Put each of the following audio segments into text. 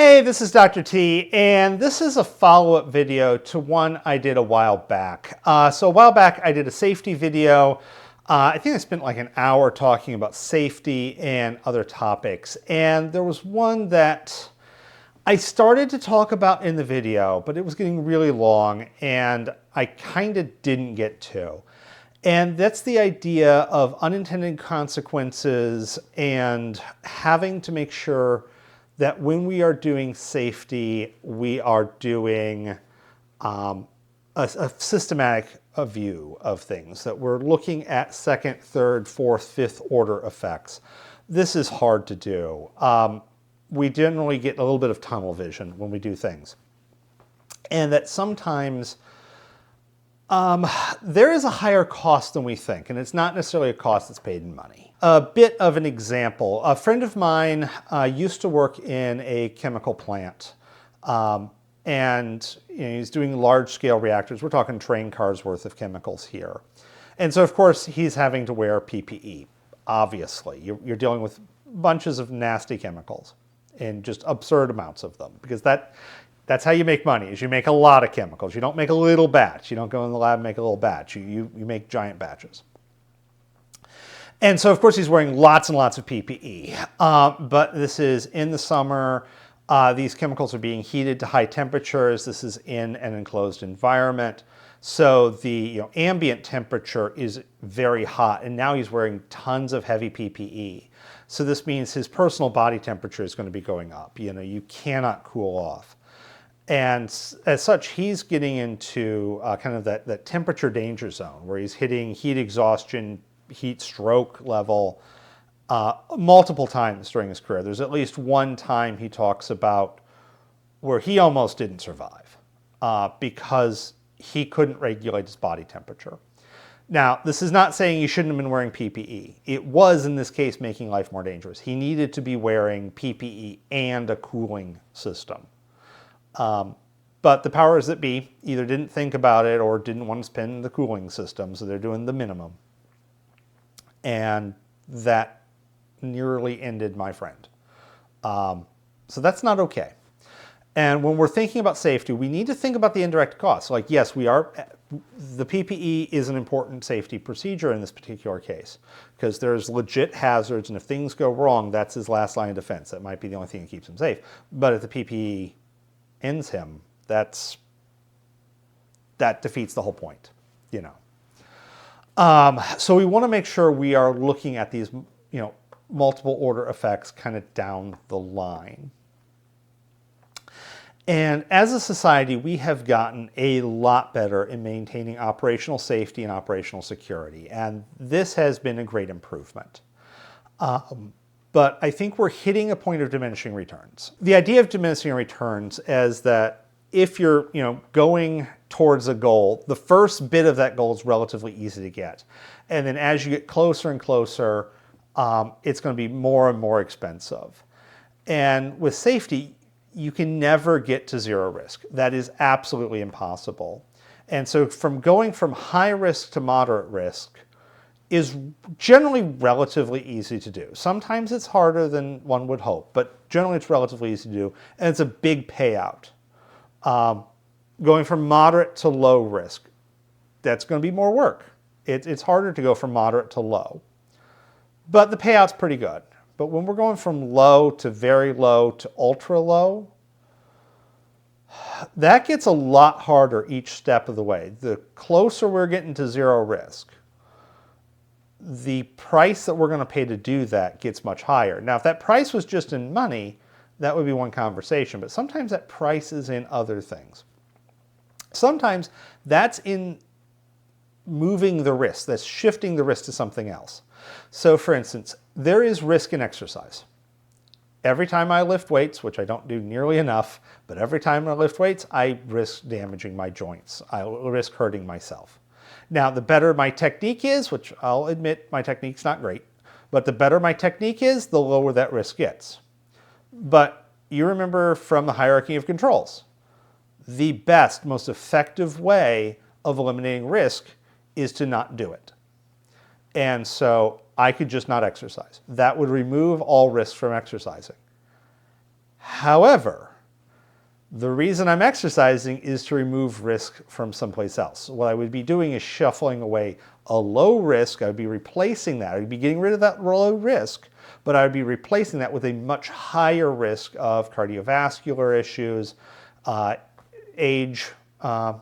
Hey, this is Dr. T, and this is a follow-up video to one I did a while back. So a while back, I did a safety video. I think I spent like an hour talking about safety and other topics. And there was one that I started to talk about in the video, but it was getting really long, and I kind of didn't get to. And that's the idea of unintended consequences and having to make sure that when we are doing safety, we are doing a systematic view of things, that we're looking at second, third, fourth, fifth order effects. This is hard to do. We generally get a little bit of tunnel vision when we do things. And that sometimes there is a higher cost than we think, and it's not necessarily a cost that's paid in money. A bit of an example, a friend of mine used to work in a chemical plant, and he's doing large-scale reactors. We're talking train cars worth of chemicals here. And so, of course, he's having to wear PPE, obviously. You're dealing with bunches of nasty chemicals and just absurd amounts of them, because that's how you make money, is you make a lot of chemicals. You don't make a little batch. You don't go in the lab and make a little batch. You make giant batches. And so, of course, he's wearing lots and lots of PPE. But this is in the summer. These chemicals are being heated to high temperatures. This is in an enclosed environment. So the ambient temperature is very hot. And now he's wearing tons of heavy PPE. So this means his personal body temperature is going to be going up. You cannot cool off. And as such, he's getting into kind of that temperature danger zone where he's hitting heat exhaustion, heat stroke level multiple times during his career. There's at least one time he talks about where he almost didn't survive because he couldn't regulate his body temperature. Now, this is not saying you shouldn't have been wearing PPE. It was, in this case, making life more dangerous. He needed to be wearing PPE and a cooling system. But the powers that be either didn't think about it or didn't want to spend the cooling system, so they're doing the minimum. And that nearly ended my friend. So that's not okay. And when we're thinking about safety, we need to think about the indirect costs. Like, yes, the PPE is an important safety procedure in this particular case, because there's legit hazards, and if things go wrong, that's his last line of defense. That might be the only thing that keeps him safe. But if the PPE ends him, that defeats the whole point, So we want to make sure we are looking at these, multiple order effects kind of down the line. And as a society, we have gotten a lot better in maintaining operational safety and operational security. And this has been a great improvement. But I think we're hitting a point of diminishing returns. The idea of diminishing returns is that if you're going towards a goal, the first bit of that goal is relatively easy to get. And then as you get closer and closer, it's going to be more and more expensive. And with safety, you can never get to zero risk. That is absolutely impossible. And so going from high risk to moderate risk is generally relatively easy to do. Sometimes it's harder than one would hope, but generally it's relatively easy to do, and it's a big payout. Going from moderate to low risk, that's going to be more work. It's harder to go from moderate to low, but the payout's pretty good. But when we're going from low to very low to ultra low, that gets a lot harder each step of the way. The closer we're getting to zero risk, the price that we're going to pay to do that gets much higher. Now, if that price was just in money, that would be one conversation, but sometimes that price is in other things. Sometimes that's in moving the risk, that's shifting the risk to something else. So for instance, there is risk in exercise. Every time I lift weights, which I don't do nearly enough, but every time I lift weights, I risk damaging my joints. I risk hurting myself. Now, the better my technique is, which I'll admit my technique's not great, but the better my technique is, the lower that risk gets. But you remember from the hierarchy of controls, the best, most effective way of eliminating risk is to not do it. And so I could just not exercise. That would remove all risk from exercising. However, The reason I'm exercising is to remove risk from someplace else. What I would be doing is shuffling away a low risk. I would be replacing that. I would be getting rid of that low risk, but I would be replacing that with a much higher risk of cardiovascular issues, age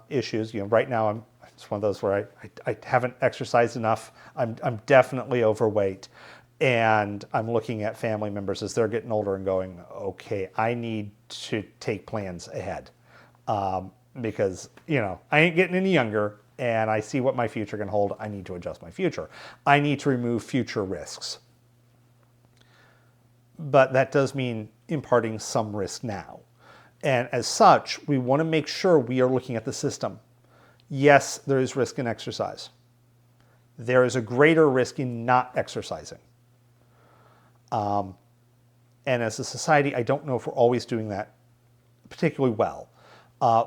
issues. Right now it's one of those where I haven't exercised enough. I'm definitely overweight. And I'm looking at family members as they're getting older and going, okay, I need to take plans ahead because, I ain't getting any younger and I see what my future can hold. I need to adjust my future. I need to remove future risks. But that does mean imparting some risk now. And as such, we want to make sure we are looking at the system. Yes, there is risk in exercise. There is a greater risk in not exercising. And as a society, I don't know if we're always doing that particularly well.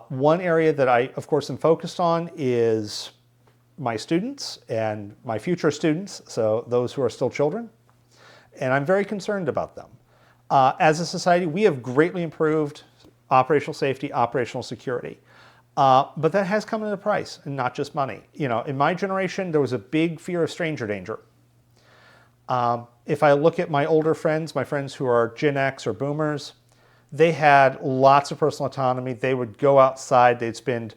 One area that I, of course, am focused on is my students and my future students, so those who are still children. And I'm very concerned about them. As a society, we have greatly improved operational safety, operational security. But that has come at a price, and not just money. In my generation, there was a big fear of stranger danger. If I look at my older friends, my friends who are Gen X or boomers, they had lots of personal autonomy. They would go outside. They'd spend,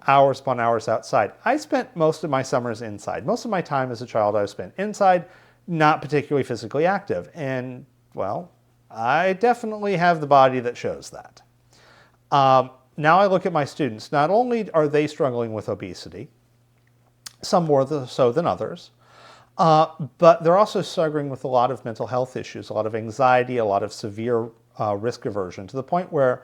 hours upon hours outside. I spent most of my summers inside. Most of my time as a child I spent inside, not particularly physically active. And, well, I definitely have the body that shows that. Now I look at my students. Not only are they struggling with obesity, some more so than others, but they're also struggling with a lot of mental health issues, a lot of anxiety, a lot of severe risk aversion, to the point where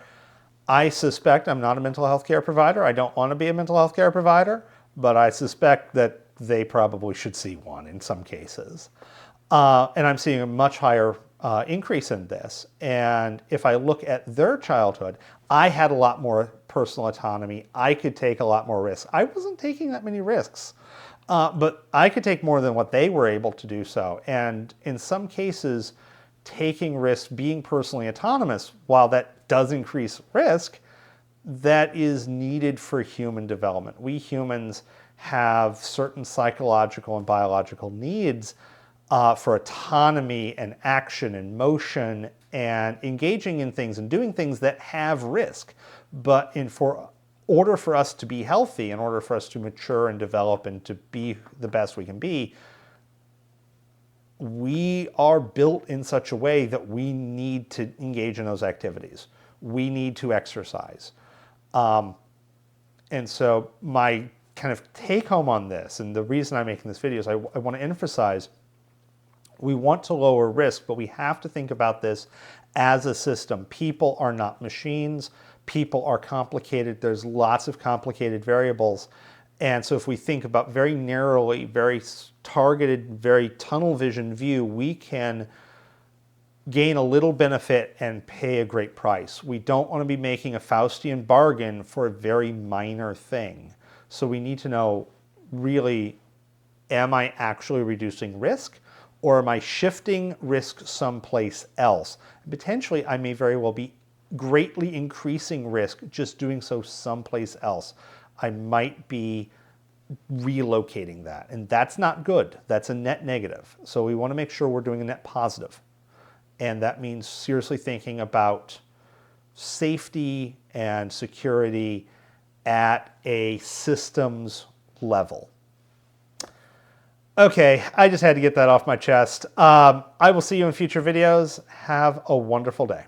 I suspect I'm not a mental health care provider. I don't want to be a mental health care provider, but I suspect that they probably should see one in some cases. And I'm seeing a much higher increase in this. And if I look at their childhood, I had a lot more personal autonomy. I could take a lot more risks. I wasn't taking that many risks. But I could take more than what they were able to do so. And in some cases, taking risks, being personally autonomous, while that does increase risk, that is needed for human development. We humans have certain psychological and biological needs for autonomy and action and motion and engaging in things and doing things that have risk. But for order for us to be healthy, in order for us to mature and develop and to be the best we can be, we are built in such a way that we need to engage in those activities. We need to exercise. And so my kind of take home on this, and the reason I'm making this video is I want to emphasize we want to lower risk, but we have to think about this as a system. People are not machines. People are complicated. There's lots of complicated variables. And so if we think about very narrowly, very targeted, very tunnel vision view, we can gain a little benefit and pay a great price. We don't want to be making a Faustian bargain for a very minor thing. So we need to know, really, am I actually reducing risk? Or am I shifting risk someplace else? Potentially, I may very well be greatly increasing risk just doing so someplace else. I might be relocating that, and that's not good. That's a net negative. So we want to make sure we're doing a net positive. And that means seriously thinking about safety and security at a systems level. Okay, I just had to get that off my chest. I will see you in future videos. Have a wonderful day.